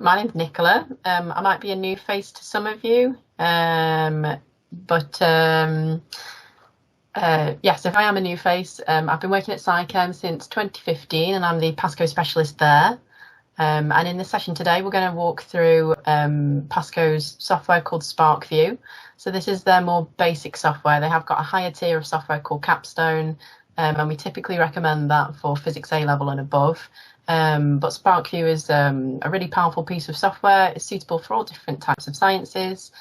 my name's Nichola. I might be a new face to some of you, yes, if I am a new face, I've been working at Sci Chem since 2015 and I'm the Pasco specialist there. And in this session today, we're going to walk through Pasco's software called Sparkvue. So this is their more basic software. They have got a higher tier of software called Capstone, and we typically recommend that for Physics A level and above. But Sparkvue is a really powerful piece of software. It's suitable for all different types of sciences.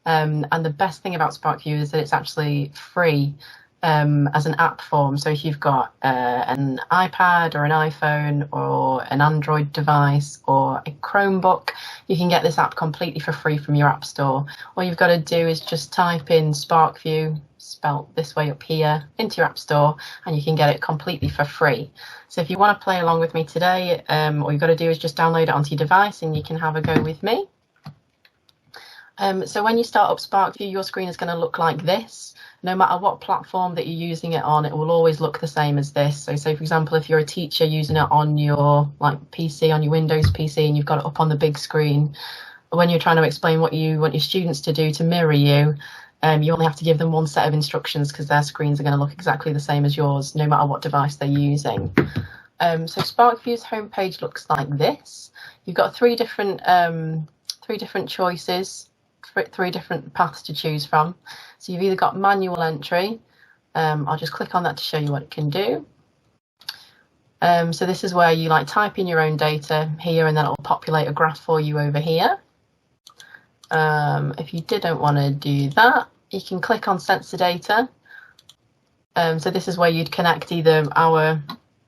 And the best thing about Sparkvue is that it's actually free as an app form. So if you've got an iPad or an iPhone or an Android device or a Chromebook, you can get this app completely for free from your app store. All you've got to do is just type in Sparkvue, spelt this way up here, into your app store, and you can get it completely for free. So if you want to play along with me today, all you've got to do is just download it onto your device and you can have a go with me. So when you start up Sparkvue, your screen is going to look like this. No matter what platform that you're using it on, it will always look the same as this. So say, for example, if you're a teacher using it on your PC, on your Windows PC, and you've got it up on the big screen, when you're trying to explain what you want your students to do to mirror you, you only have to give them one set of instructions because their screens are going to look exactly the same as yours, no matter what device they're using. So Sparkvue's homepage looks like this. You've got three different choices, three different paths to choose from. So you've either got manual entry. I'll just click on that to show you what it can do. So this is where you type in your own data here, and then it'll populate a graph for you over here. If you didn't want to do that, you can click on sensor data. So this is where you'd connect either our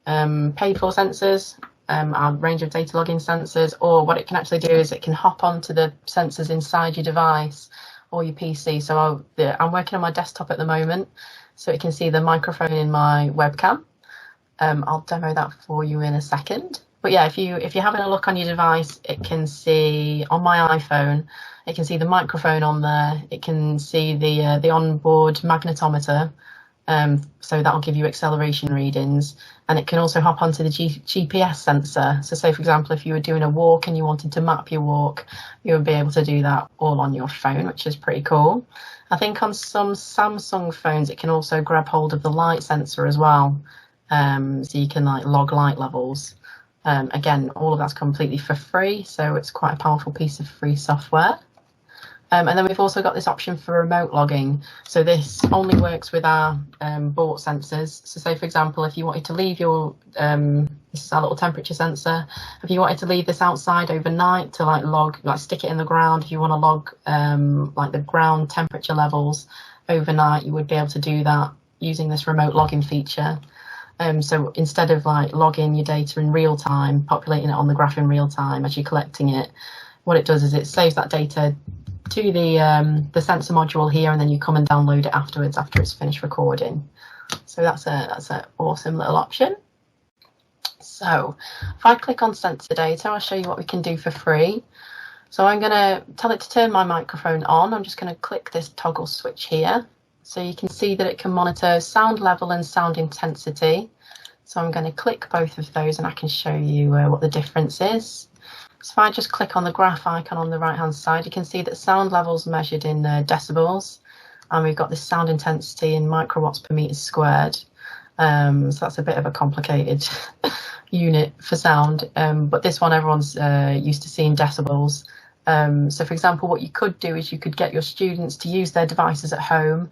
paid for sensors, our range of data logging sensors, or what it can actually do is it can hop onto the sensors inside your device or your PC. So I'm working on my desktop at the moment, so it can see the microphone in my webcam. I'll demo that for you in a second. But yeah, if you're having a look on your device, it can see on my iPhone, it can see the microphone on there. It can see the onboard magnetometer. So that'll give you acceleration readings, and it can also hop onto the GPS sensor. So say, for example, if you were doing a walk and you wanted to map your walk, you would be able to do that all on your phone, which is pretty cool. I think on some Samsung phones, it can also grab hold of the light sensor as well. So you can log light levels. Again, all of that's completely for free, so it's quite a powerful piece of free software. And then we've also got this option for remote logging. So this only works with our bought sensors. So say, for example, if you wanted to leave your, this is our little temperature sensor. If you wanted to leave this outside overnight to log, stick it in the ground, if you want to log the ground temperature levels overnight, you would be able to do that using this remote logging feature. So instead of logging your data in real time, populating it on the graph in real time as you're collecting it, what it does is it saves that data to the sensor module here, and then you come and download it afterwards after it's finished recording. So that's an awesome little option. So if I click on sensor data, I'll show you what we can do for free. So I'm going to tell it to turn my microphone on. I'm just going to click this toggle switch here. So you can see that it can monitor sound level and sound intensity. So I'm going to click both of those and I can show you what the difference is. So if I just click on the graph icon on the right hand side, you can see that sound levels measured in decibels, and we've got this sound intensity in microwatts per meter squared. So that's a bit of a complicated unit for sound, but this one everyone's used to seeing decibels. So for example, what you could do is you could get your students to use their devices at home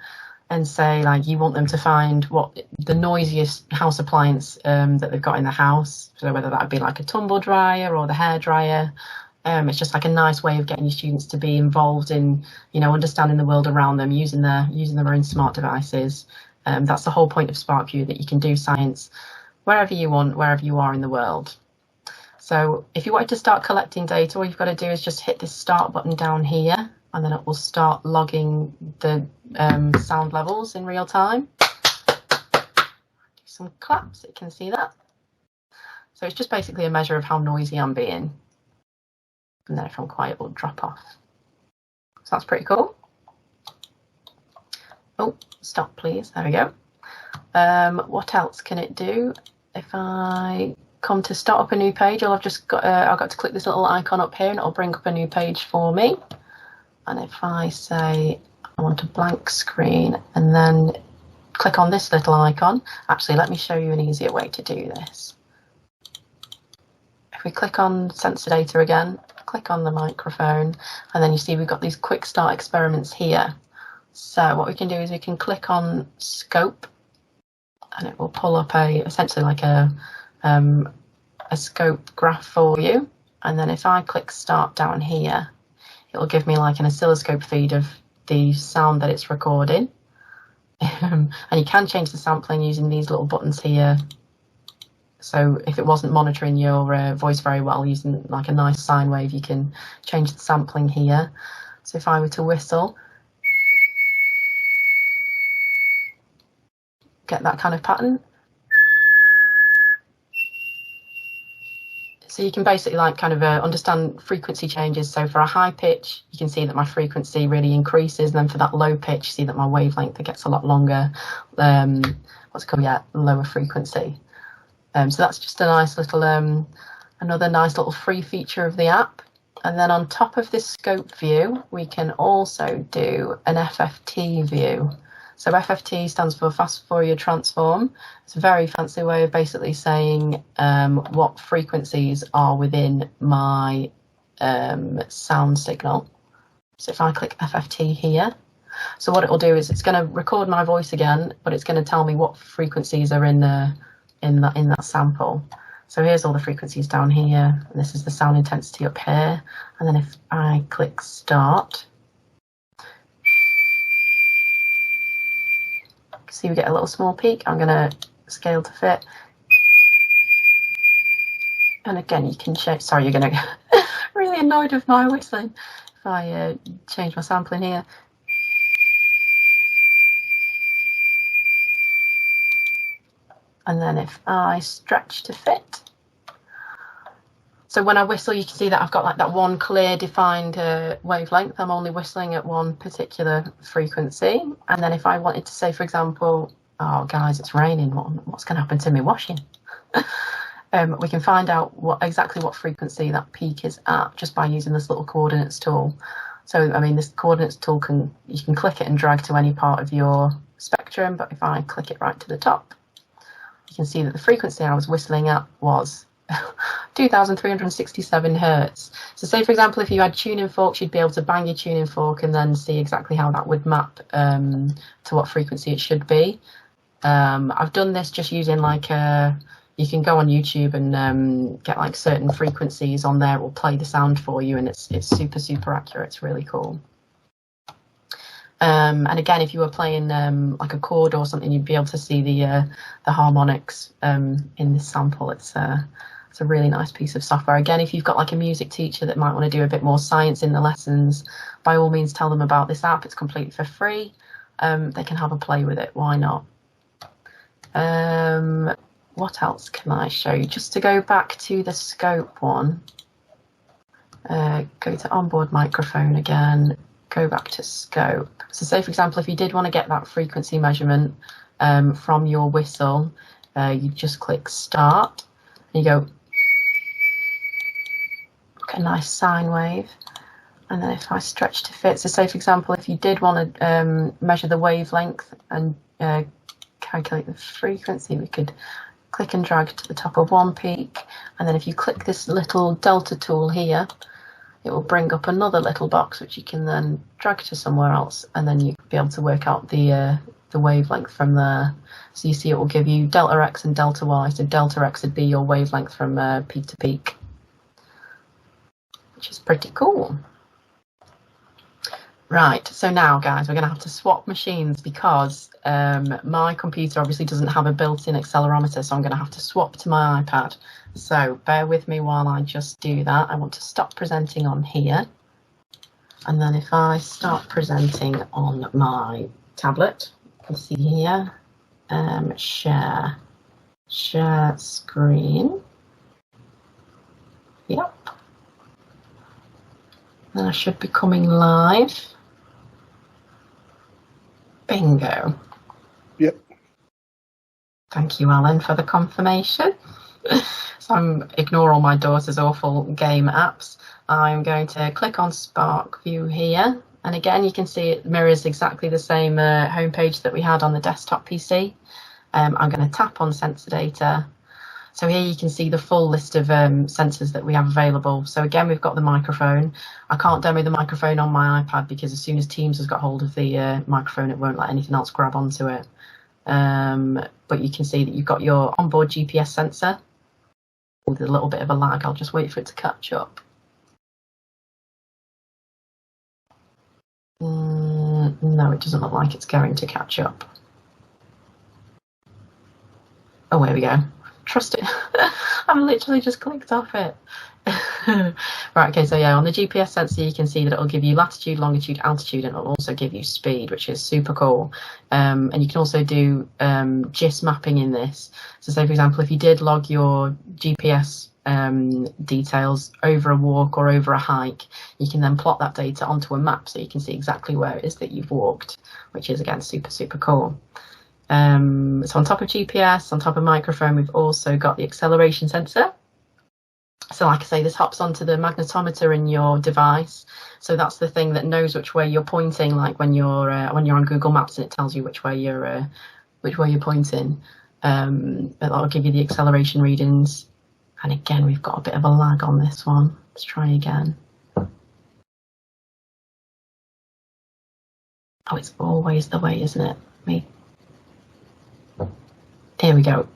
and say you want them to find what the noisiest house appliance that they've got in the house. So whether that would be a tumble dryer or the hair dryer. It's just a nice way of getting your students to be involved in, understanding the world around them, using their own smart devices. That's the whole point of Sparkvue, that you can do science wherever you want, wherever you are in the world. So if you wanted to start collecting data, all you've got to do is just hit this start button down here, and then it will start logging the sound levels in real time. Do some claps, so you can see that. So it's just basically a measure of how noisy I'm being. And then if I'm quiet, it will drop off. So that's pretty cool. Oh, stop please, there we go. What else can it do? If I come to start up a new page, I've just got I've got to click this little icon up here, and it'll bring up a new page for me. And if I say I want a blank screen, and then click on this little icon, actually, let me show you an easier way to do this. If we click on sensor data again, click on the microphone, and then you see we've got these quick start experiments here. So what we can do is we can click on scope, and it will pull up essentially like a scope graph for you. And then if I click start down here, it will give me like an oscilloscope feed of the sound that it's recording. And you can change the sampling using these little buttons here. So if it wasn't monitoring your voice very well, using like a nice sine wave, you can change the sampling here. So if I were to whistle, get that kind of pattern. So you can basically like kind of understand frequency changes. So for a high pitch, you can see that my frequency really increases. And then for that low pitch, you see that my wavelength gets a lot longer. What's it called? Yeah, lower frequency. So that's just a nice little, another nice little free feature of the app. And then on top of this scope view, we can also do an FFT view. So FFT stands for Fast Fourier Transform. It's a very fancy way of basically saying what frequencies are within my sound signal. So if I click FFT here, so what it will do is it's going to record my voice again, but it's going to tell me what frequencies are in that sample. So here's all the frequencies down here, and this is the sound intensity up here. And then if I click start, see we get a little small peak. I'm going to scale to fit. And again, you can change, sorry, you're going to get really annoyed with my whistling. If I change my sampling here. And then if I stretch to fit. So when I whistle, you can see that I've got like that one clear defined wavelength. I'm only whistling at one particular frequency. And then if I wanted to say, for example, oh guys, it's raining, what's going to happen to me washing? We can find out exactly what frequency that peak is at just by using this little coordinates tool. So I mean, this coordinates tool you can click it and drag to any part of your spectrum, but if I click it right to the top, you can see that the frequency I was whistling at was 2,367 hertz. So say, for example, if you had tuning forks, you'd be able to bang your tuning fork and then see exactly how that would map to what frequency it should be. I've done this just using like you can go on YouTube and get like certain frequencies on there. It will play the sound for you, and it's super accurate. It's really cool. And again, if you were playing like a chord or something, you'd be able to see the harmonics in this sample. It's a really nice piece of software. Again, if you've got like a music teacher that might want to do a bit more science in the lessons, by all means tell them about this app. It's completely for free. They can have a play with it. Why not? What else can I show you? Just to go back to the scope one, go to onboard microphone again, go back to scope. So say, for example, if you did want to get that frequency measurement from your whistle, you just click start, and you go, a nice sine wave. And then if I stretch to fit, so say, for example, if you did want to measure the wavelength and calculate the frequency, we could click and drag to the top of one peak. And then if you click this little delta tool here, it will bring up another little box which you can then drag to somewhere else, and then you'll be able to work out the wavelength from there. So you see it will give you delta x and delta y. So delta x would be your wavelength from peak to peak, which is pretty cool. Right, so now guys, we're going to have to swap machines because my computer obviously doesn't have a built-in accelerometer, so I'm going to have to swap to my iPad. So bear with me while I just do that. I want to stop presenting on here. And then if I start presenting on my tablet, you can see here, share screen. Yep. And I should be coming live. Bingo. Yep. Thank you, Alan, for the confirmation. So ignore all my daughter's awful game apps. I'm going to click on Sparkvue here, and again you can see it mirrors exactly the same homepage that we had on the desktop PC. I'm going to tap on sensor data. So here you can see the full list of sensors that we have available. So again, we've got the microphone. I can't demo the microphone on my iPad because as soon as Teams has got hold of the microphone, it won't let anything else grab onto it. But you can see that you've got your onboard GPS sensor with a little bit of a lag. I'll just wait for it to catch up. No, it doesn't look like it's going to catch up. Oh, here we go. Trust it. I've literally just clicked off it. Right, okay, so yeah, on the GPS sensor you can see that it'll give you latitude, longitude, altitude, and it'll also give you speed, which is super cool. And you can also do GIS mapping in this. So say, for example, if you did log your GPS details over a walk or over a hike, you can then plot that data onto a map so you can see exactly where it is that you've walked, which is, again, super cool. So on top of GPS, on top of microphone, we've also got the acceleration sensor. So like I say, this hops onto the magnetometer in your device. So that's the thing that knows which way you're pointing, like when you're on Google Maps, and it tells you which way you're pointing. That'll give you the acceleration readings. And again, we've got a bit of a lag on this one. Let's try again. Oh, it's always the way, isn't it? Here we go.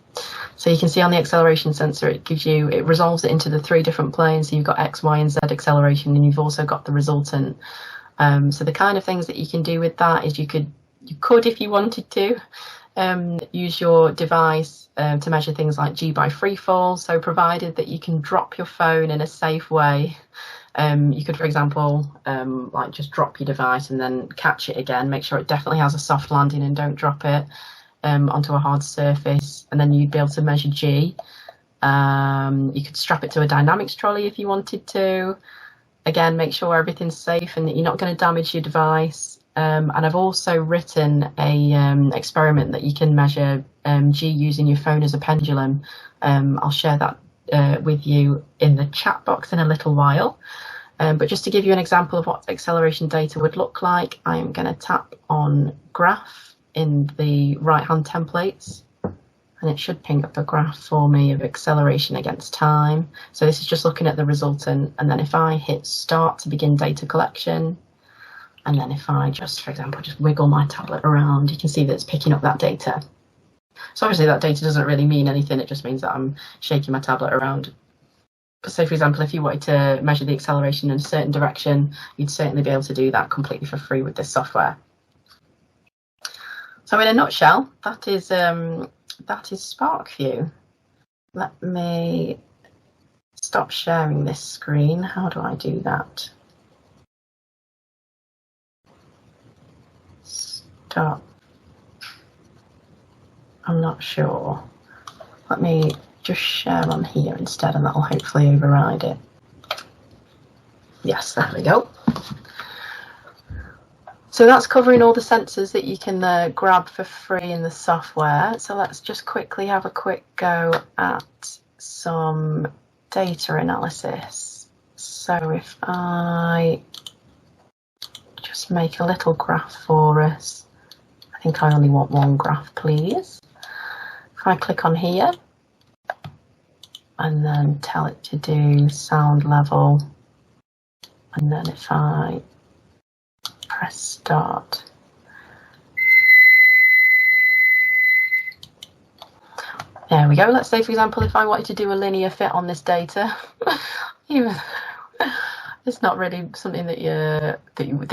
So you can see on the acceleration sensor, it resolves it into the 3 different planes. So you've got X, Y, and Z acceleration, and you've also got the resultant. So the kind of things that you can do with that is you could, if you wanted to, use your device to measure things like G by free fall. So provided that you can drop your phone in a safe way, you could, for example, like just drop your device and then catch it again. Make sure it definitely has a soft landing and don't drop it onto a hard surface, and then you'd be able to measure G. You could strap it to a dynamics trolley if you wanted to. Again, make sure everything's safe and that you're not going to damage your device. And I've also written a experiment that you can measure G using your phone as a pendulum. I'll share that with you in the chat box in a little while. But just to give you an example of what acceleration data would look like, I'm going to tap on graph in the right-hand templates, and it should ping up a graph for me of acceleration against time. So this is just looking at the resultant, and then if I hit start to begin data collection, and then if I just, for example, just wiggle my tablet around, you can see that it's picking up that data. So obviously that data doesn't really mean anything, it just means that I'm shaking my tablet around. So for example, if you wanted to measure the acceleration in a certain direction, you'd certainly be able to do that completely for free with this software. So in a nutshell, that is Sparkvue. Let me stop sharing this screen. How do I do that? Stop. I'm not sure. Let me just share on here instead, and that'll hopefully override it. Yes, there we go. So that's covering all the sensors that you can grab for free in the software. So let's just quickly have a quick go at some data analysis. So if I just make a little graph for us, I think I only want one graph, please. If I click on here and then tell it to do sound level, and then if I press start. There we go. Let's say, for example, if I wanted to do a linear fit on this data, it's not really something that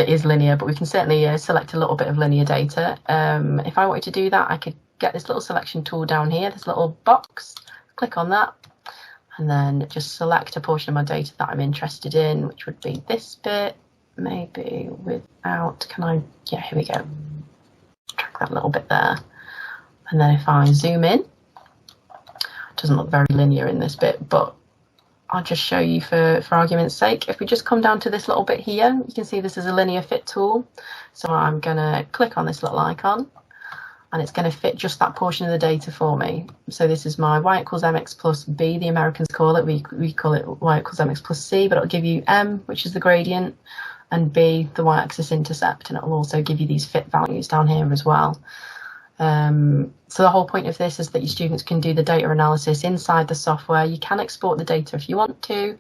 is linear, but we can certainly select a little bit of linear data. If I wanted to do that, I could get this little selection tool down here, this little box, click on that, and then just select a portion of my data that I'm interested in, which would be this bit. Maybe without, yeah, here we go. Track that little bit there. And then if I zoom in, it doesn't look very linear in this bit, but I'll just show you for argument's sake. If we just come down to this little bit here, you can see this is a linear fit tool. So I'm gonna click on this little icon, and it's going to fit just that portion of the data for me. So this is my y equals mx plus b, the Americans call it. We call it y equals mx plus c, but it'll give you m, which is the gradient, and b, the y-axis intercept, and it'll also give you these fit values down here as well. So the whole point of this is that your students can do the data analysis inside the software. You can export the data if you want to,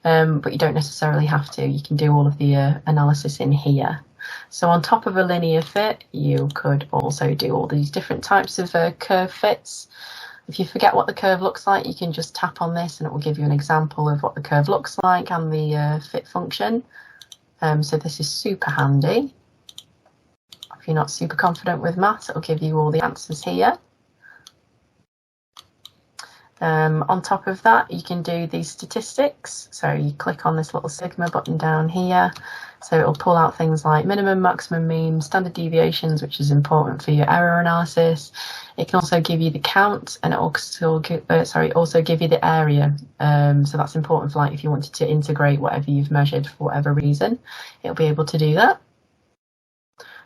but you don't necessarily have to. You can do all of the analysis in here. So on top of a linear fit, you could also do all these different types of curve fits. If you forget what the curve looks like, you can just tap on this and it will give you an example of what the curve looks like and the fit function. So this is super handy. If you're not super confident with maths, it'll give you all the answers here. On top of that, you can do these statistics. So you click on this little sigma button down here. So it'll pull out things like minimum, maximum, mean, standard deviations, which is important for your error analysis. It can also give you the count, and it also give you the area. So that's important for like if you wanted to integrate whatever you've measured for whatever reason, it'll be able to do that.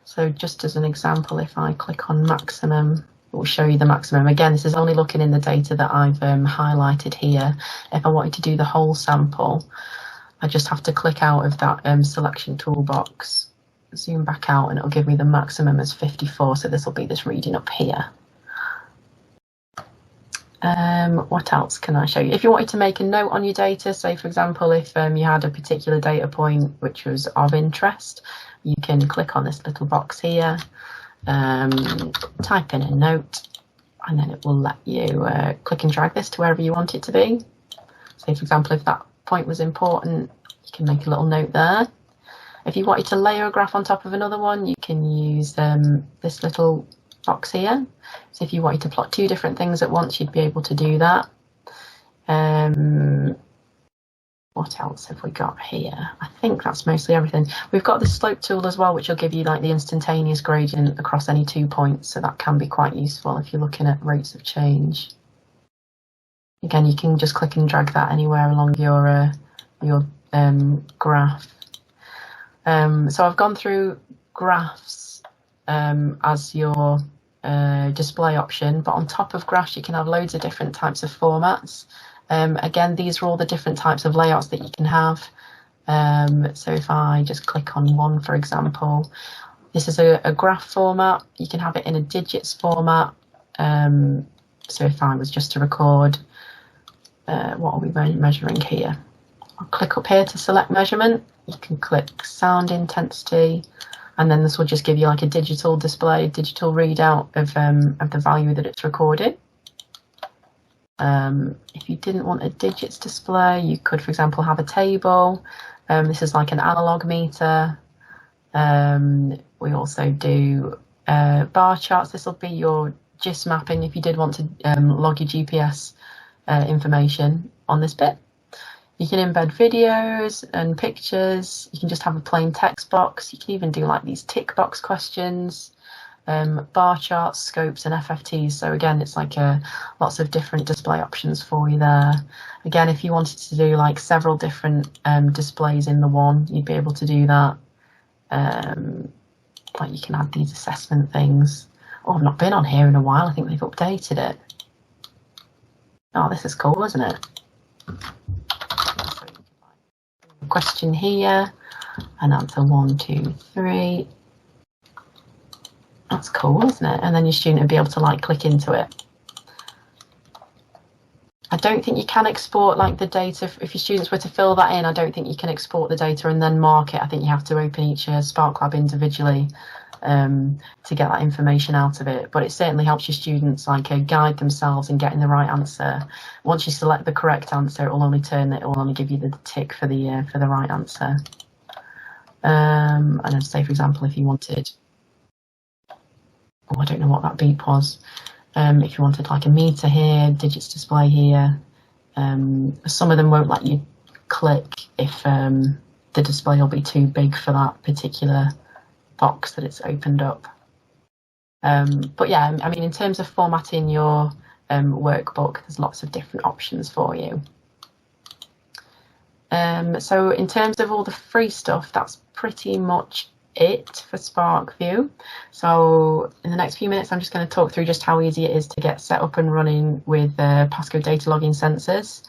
So just as an example, if I click on maximum, it will show you the maximum. Again, this is only looking in the data that I've highlighted here. If I wanted to do the whole sample, I just have to click out of that selection toolbox, zoom back out, and it'll give me the maximum as 54. So this will be this reading up here. What else can I show you? If you wanted to make a note on your data, say for example, if you had a particular data point which was of interest, you can click on this little box here, type in a note, and then it will let you click and drag this to wherever you want it to be. So for example, if that point was important, you can make a little note there. If you wanted to layer a graph on top of another one, you can use this little box here. So if you wanted to plot two different things at once, you'd be able to do that. What else have we got here? I think that's mostly everything. We've got the slope tool as well, which will give you like the instantaneous gradient across any 2 points. So that can be quite useful if you're looking at rates of change. Again, you can just click and drag that anywhere along your graph. So I've gone through graphs as your display option, but on top of graphs you can have loads of different types of formats. Again, these are all the different types of layouts that you can have. So if I just click on one, for example, this is a graph format. You can have it in a digits format. So if I was just to record, what are we measuring here? I'll click up here to select measurement. You can click sound intensity, and then this will just give you like a digital display, digital readout of the value that it's recorded. If you didn't want a digits display, you could, for example, have a table. This is like an analog meter. We also do bar charts. This will be your GIS mapping if you did want to log your GPS information on this bit. You can embed videos and pictures. You can just have a plain text box. You can even do like these tick box questions. Bar charts, scopes, and FFTs. So again, it's like lots of different display options for you there. Again, if you wanted to do like several different displays in the one, you'd be able to do that. Like you can add these assessment things. Oh, I've not been on here in a while. I think they've updated it. Oh, this is cool, isn't it? Question here and answer 1, 2, 3. That's cool, isn't it? And then your student will be able to like click into it. I don't think you can export like the data. If your students were to fill that in, I don't think you can export the data and then mark it. I think you have to open each SparkLab individually to get that information out of it. But it certainly helps your students like guide themselves in getting the right answer. Once you select the correct answer, it will only give you the tick for the right answer. And then say, for example, if you wanted, I don't know what that beep was. If you wanted like a meter here, digits display here, some of them won't let you click if the display will be too big for that particular box that it's opened up. But yeah, I mean, in terms of formatting your workbook, there's lots of different options for you. So in terms of all the free stuff, that's pretty much it for Sparkvue. So in the next few minutes, I'm just going to talk through just how easy it is to get set up and running with passcode data logging sensors.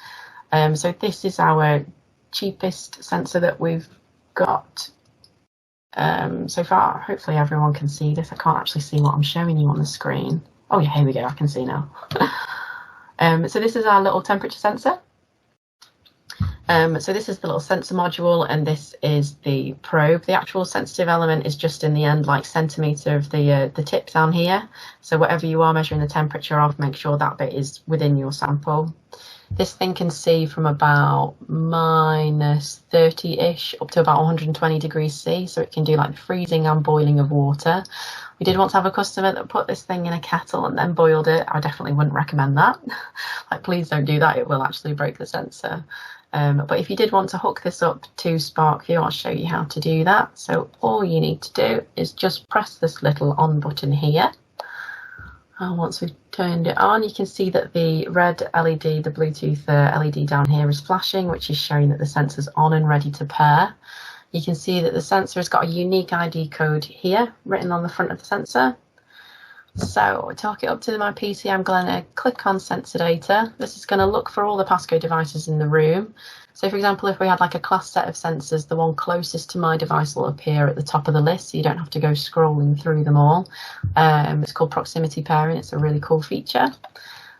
So this is our cheapest sensor that we've got so far. Hopefully everyone can see this. I can't actually see what I'm showing you on the screen. Oh yeah, here we go, I can see now. So this is our little temperature sensor. So this is the little sensor module, and this is the probe. The actual sensitive element is just in the end, like centimetre of the tip down here. So whatever you are measuring the temperature of, make sure that bit is within your sample. This thing can see from about -30-ish up to about 120 degrees C, so it can do like the freezing and boiling of water. We did once have a customer that put this thing in a kettle and then boiled it. I definitely wouldn't recommend that. Like, please don't do that, it will actually break the sensor. But if you did want to hook this up to Sparkvue, I'll show you how to do that. So all you need to do is just press this little on button here. And once we've turned it on, you can see that the red LED, the Bluetooth LED down here is flashing, which is showing that the sensor's on and ready to pair. You can see that the sensor has got a unique ID code here written on the front of the sensor. So to hook it up to my PC, I'm going to click on sensor data. This is going to look for all the passcode devices in the room. So for example, if we had like a class set of sensors, the one closest to my device will appear at the top of the list, so you don't have to go scrolling through them all. It's called proximity pairing. It's a really cool feature.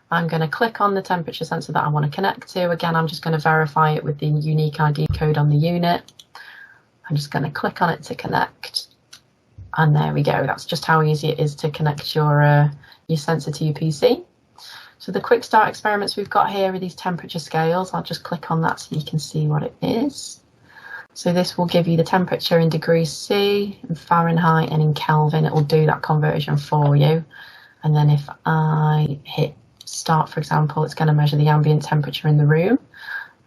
I'm going to click on the temperature sensor that I want to connect to. Again, I'm just going to verify it with the unique ID code on the unit. I'm just going to click on it to connect. And there we go. That's just how easy it is to connect your sensor to your PC. So the quick start experiments we've got here are these temperature scales. I'll just click on that so you can see what it is. So this will give you the temperature in degrees C, in Fahrenheit, and in Kelvin. It will do that conversion for you. And then if I hit start, for example, it's going to measure the ambient temperature in the room.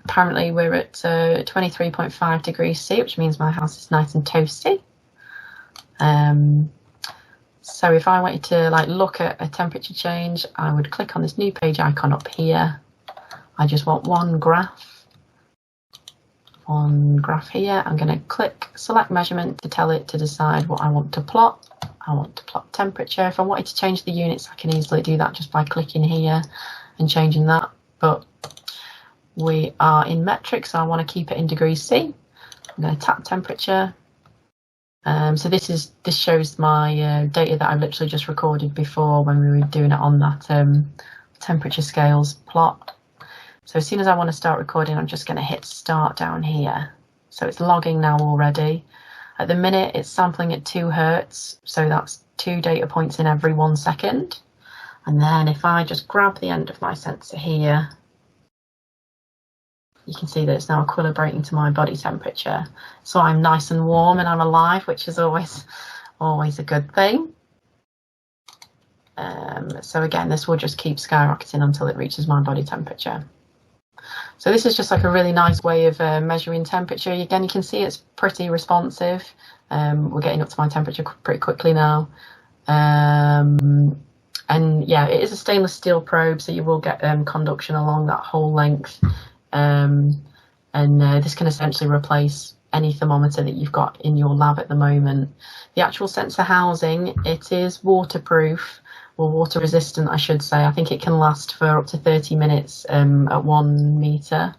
Apparently we're at 23.5 degrees C, which means my house is nice and toasty. So if I wanted to like look at a temperature change, I would click on this new page icon up here. I just want one graph here. I'm going to click select measurement to tell it to decide what I want to plot. I want to plot temperature. If I wanted to change the units, I can easily do that just by clicking here and changing that. But we are in metric, so I want to keep it in degrees C. I'm going to tap temperature. So this shows my data that I literally just recorded before when we were doing it on that temperature scales plot. So as soon as I want to start recording, I'm just going to hit start down here. So it's logging now already. At the minute, it's sampling at 2 Hertz, so that's 2 data points in every 1 second. And then if I just grab the end of my sensor here, you can see that it's now equilibrating to my body temperature. So I'm nice and warm and I'm alive, which is always a good thing. So again, this will just keep skyrocketing until it reaches my body temperature. So this is just like a really nice way of measuring temperature. Again, you can see it's pretty responsive. We're getting up to my temperature pretty quickly now. And yeah, it is a stainless steel probe, so you will get conduction along that whole length. This can essentially replace any thermometer that you've got in your lab at the moment. The actual sensor housing, it is waterproof, or water resistant, I should say. I think it can last for up to 30 minutes at 1 meter.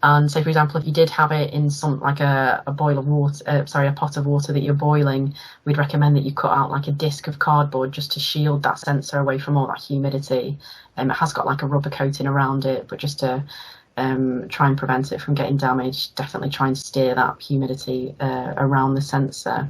And so, for example, if you did have it in some like a boil of water, a pot of water that you're boiling, we'd recommend that you cut out like a disc of cardboard just to shield that sensor away from all that humidity. It has got like a rubber coating around it, but just to try and prevent it from getting damaged, definitely try and steer that humidity around the sensor.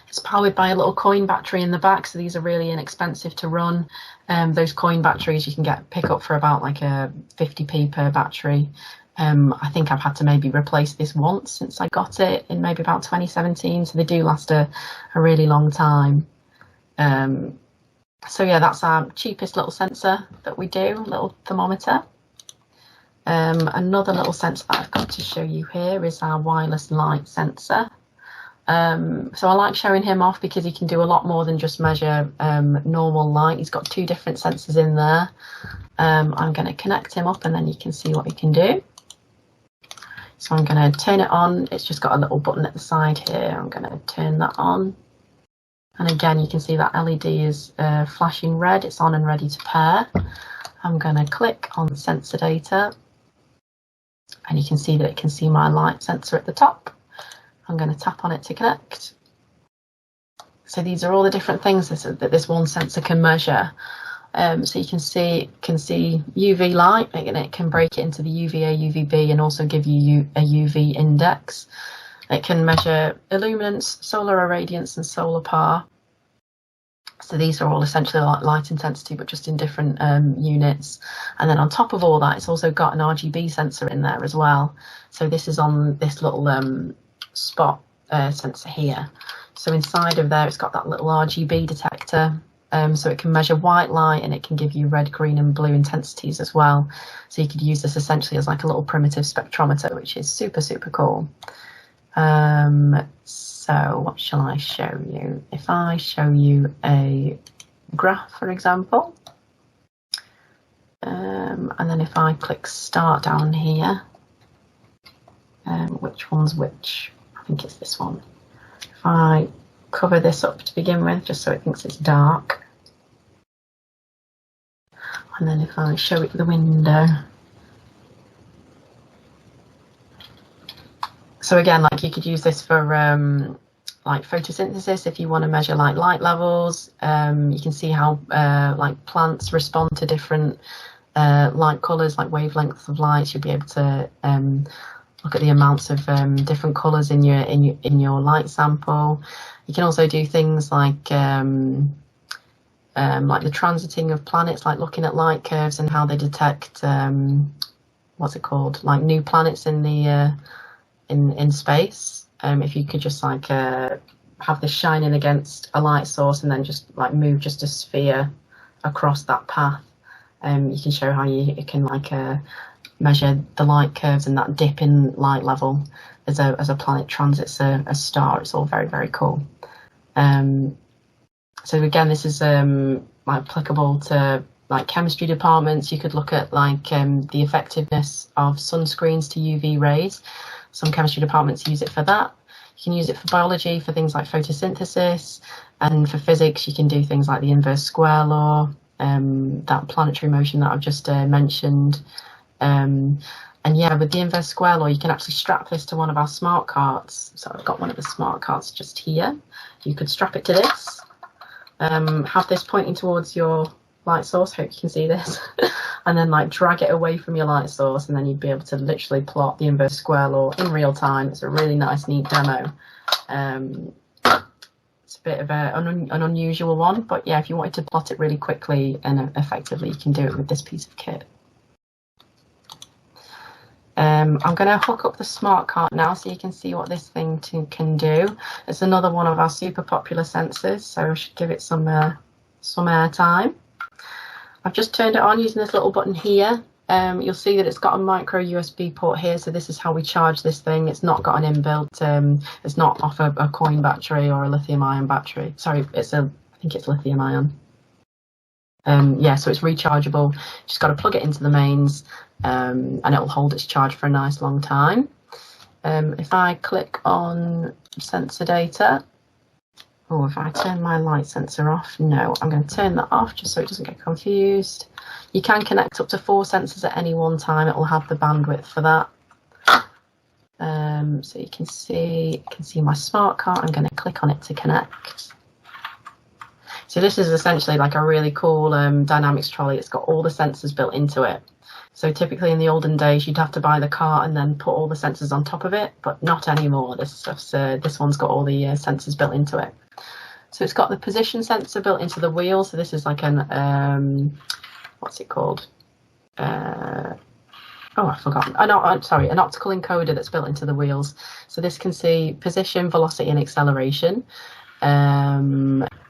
It's powered by a little coin battery in the back, so these are really inexpensive to run. Those coin batteries you can pick up for about like a 50p per battery. I think I've had to maybe replace this once since I got it in maybe about 2017, so they do last a really long time. So yeah, that's our cheapest little sensor that we do, little thermometer. Another little sensor that I've got to show you here is our wireless light sensor. So I like showing him off because he can do a lot more than just measure normal light. He's got 2 different sensors in there. I'm going to connect him up and then you can see what he can do. So I'm going to turn it on. It's just got a little button at the side here. I'm going to turn that on. And again, you can see that LED is flashing red. It's on and ready to pair. I'm going to click on sensor data. And you can see that it can see my light sensor at the top. I'm going to tap on it to connect. So these are all the different things that this one sensor can measure. So you can see UV light, and it can break it into the UVA, UVB, and also give you a UV index. It can measure illuminance, solar irradiance, and solar power. So these are all essentially like light intensity, but just in different units. And then on top of all that, it's also got an RGB sensor in there as well. So this is on this little spot sensor here. So inside of there, it's got that little RGB detector. So it can measure white light, and it can give you red, green, and blue intensities as well. So you could use this essentially as like a little primitive spectrometer, which is super, super cool. So what shall I show you? If I show you a graph, for example, and then if I click start down here, which one's which? I think it's this one. If I cover this up to begin with, just so it thinks it's dark, and then if I show it the window. So again, like you could use this for like photosynthesis if you want to measure like light levels. You can see how like plants respond to different light colours, like wavelengths of light. You'll be able to look at the amounts of different colours in your light sample. You can also do things like the transiting of planets, like looking at light curves and how they detect what's it called, like new planets in the in space. If you could just like have this shining against a light source and then just like move just a sphere across that path, you can show how you can like measure the light curves and that dip in light level as a planet transits a star. It's all very, very cool. So again, this is applicable to like chemistry departments. You could look at like the effectiveness of sunscreens to UV rays. Some chemistry departments use it for that. You can use it for biology, for things like photosynthesis, and for physics, you can do things like the inverse square law, that planetary motion that I've just mentioned. And yeah, with the inverse square law, you can actually strap this to one of our smart carts. So I've got one of the smart carts just here. You could strap it to this, have this pointing towards your light source, hope you can see this, and then like drag it away from your light source, and then you'd be able to literally plot the inverse square law in real time. It's a really nice, neat demo. It's a bit of an unusual one, but yeah, if you wanted to plot it really quickly and effectively, you can do it with this piece of kit. I'm going to hook up the smart cart now so you can see what this thing can do. It's another one of our super popular sensors, so I should give it some airtime. I've just turned it on using this little button here. You'll see that it's got a micro USB port here, so this is how we charge this thing. It's not got an inbuilt, it's not off a coin battery or a lithium ion battery. Sorry, I think it's lithium ion. Yeah, so it's rechargeable. Just got to plug it into the mains, and it'll hold its charge for a nice long time. If I click on sensor data, oh, if I turn my light sensor off, no, I'm going to turn that off just so it doesn't get confused. You can connect up to 4 sensors at any one time. It will have the bandwidth for that. So you can see my smart cart. I'm going to click on it to connect. So this is essentially like a really cool dynamics trolley. It's got all the sensors built into it. So typically in the olden days, you'd have to buy the cart and then put all the sensors on top of it, but not anymore. This one's got all the sensors built into it. So it's got the position sensor built into the wheel. So this is like an, what's it called? Oh, I forgot. Sorry, an optical encoder that's built into the wheels. So this can see position, velocity, and acceleration.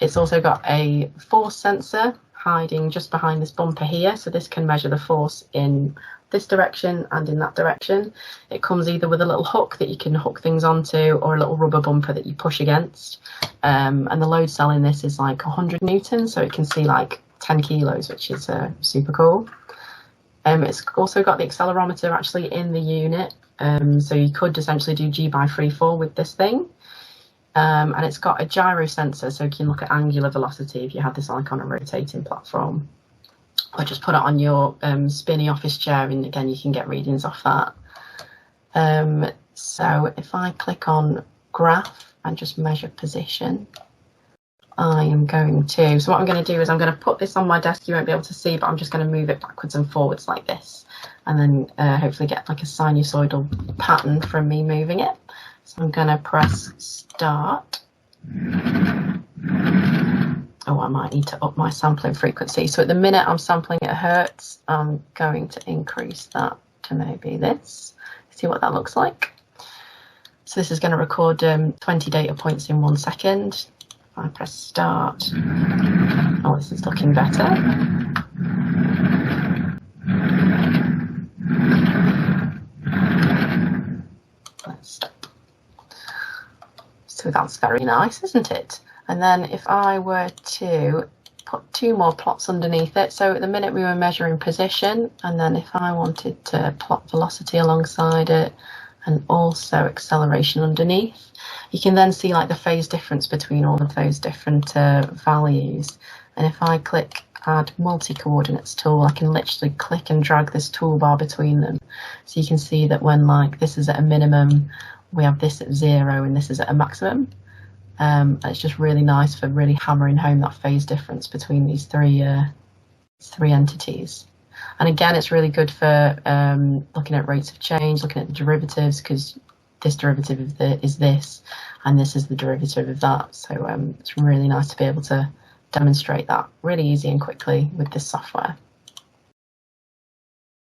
It's also got a force sensor hiding just behind this bumper here. So this can measure the force in this direction and in that direction. It comes either with a little hook that you can hook things onto or a little rubber bumper that you push against. And the load cell in this is like 100 newtons, so it can see like 10 kilos, which is super cool. It's also got the accelerometer actually in the unit. So you could essentially do G by freefall with this thing. And it's got a gyro sensor, so you can look at angular velocity if you have this like on a rotating platform. Or just put it on your spinny office chair, and again you can get readings off that. So if I click on graph and just measure position, I am going to, so what I'm going to do is I'm going to put this on my desk. You won't be able to see, but I'm just going to move it backwards and forwards like this, and then hopefully get like a sinusoidal pattern from me moving it. So I'm going to press start. Oh, I might need to up my sampling frequency. So at the minute I'm sampling at hertz. I'm going to increase that to maybe this. See what that looks like. So this is going to record 20 data points in 1 second. If I press start. Oh, this is looking better. Let's stop. So that's very nice, isn't it? And then if I were to put 2 more plots underneath it, so at the minute we were measuring position, and then if I wanted to plot velocity alongside it and also acceleration underneath, you can then see like the phase difference between all of those different values. And if I click add multi-coordinates tool, I can literally click and drag this toolbar between them. So you can see that when like this is at a minimum, we have this at 0 and this is at a maximum. It's just really nice for really hammering home that phase difference between these three entities. And again, it's really good for looking at rates of change, looking at the derivatives, because this derivative is this, and this is the derivative of that. So it's really nice to be able to demonstrate that really easy and quickly with this software.